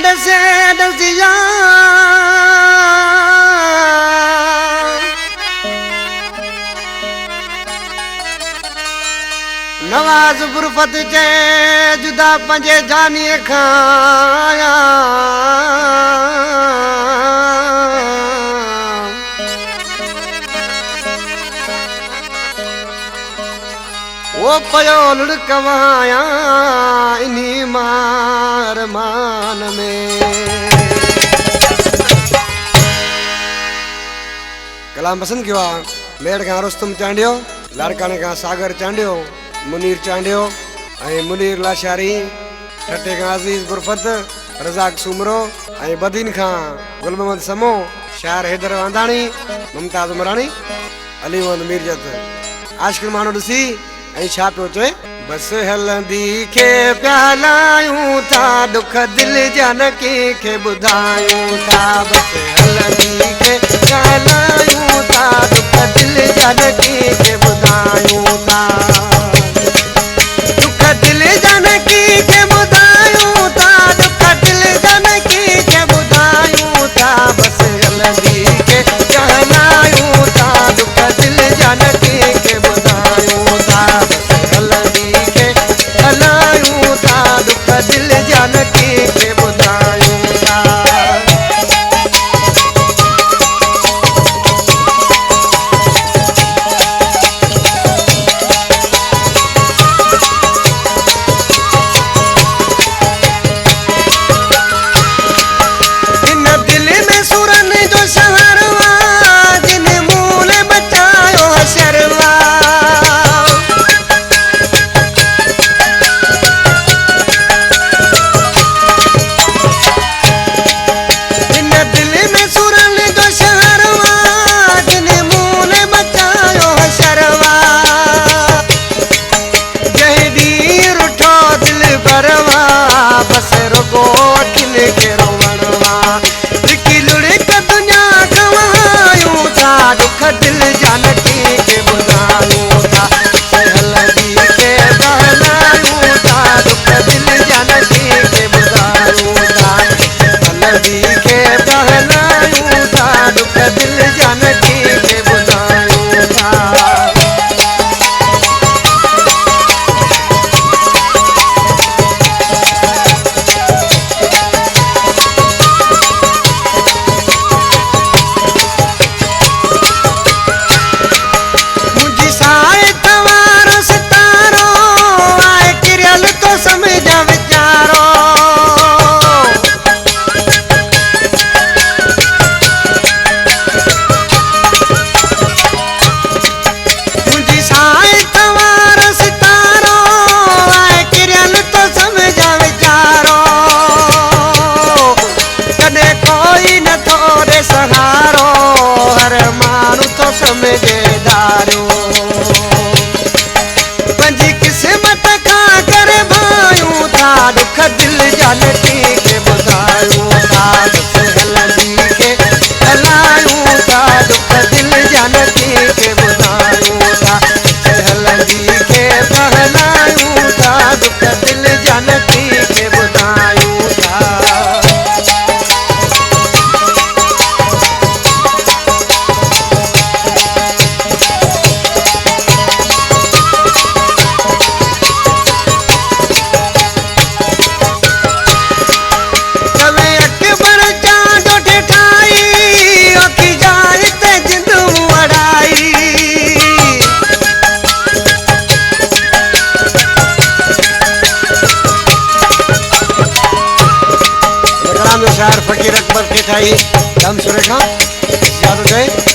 डसे डसिया नवाज बुरफत चे जुदा पंजे जानी खाया वो पयो लुड़कवाया इन्हीं मार मान में। कलाम पसंद किया मेड़ का रुस्तम चांडियो लाड़काने का सागर चांडियो मुनीर चांडियो ऐं मुनीर लाशारी ठटे का अजीज बुरफत रज़ाक सुमरो ऐं बदीन खां गुल मोहम्मद समो शायर हैदर वांधाणी मुमताज उमरानी अली मोहम्मद मीरजत आशिक माण्हू ॾिसी ऐं छा पियो चए बस हलंदी खे प्यालायूं था दुख दिल जन के ॿुधायूं था बस हलंदी खे प्यालायूं था दुख दिल जन के ॿुधायूं था दुख दिल जन के ॿुधायूं था दुख दिल जन के ॿुधायूं था बस हलंदी खे प्यालायूं था दुख दिल जन के ॿुधायूं था हलंदी खे हलायूं था दुख दिल जन के ॿुधायूं था। दिल जान के बुधायूं था हलंदी के बहलायूं था दुख दिल जान के बुधायूं था हलंदी के बहलायूं था दुख दिल जान के बुधायूं था। सहारो हर मानू तो समझदारो पंजी किस्मत का कर भायूं था दुख दिल जान के बुधायूं था हलंदी के हलायूं था दुख दिल जान के बुधायूं था हलंदी के बहलायूं था दुख दिल जान के बुधायूं था। शायर फकीर अकबर के ठाई दम सुरेखा याद हो गए।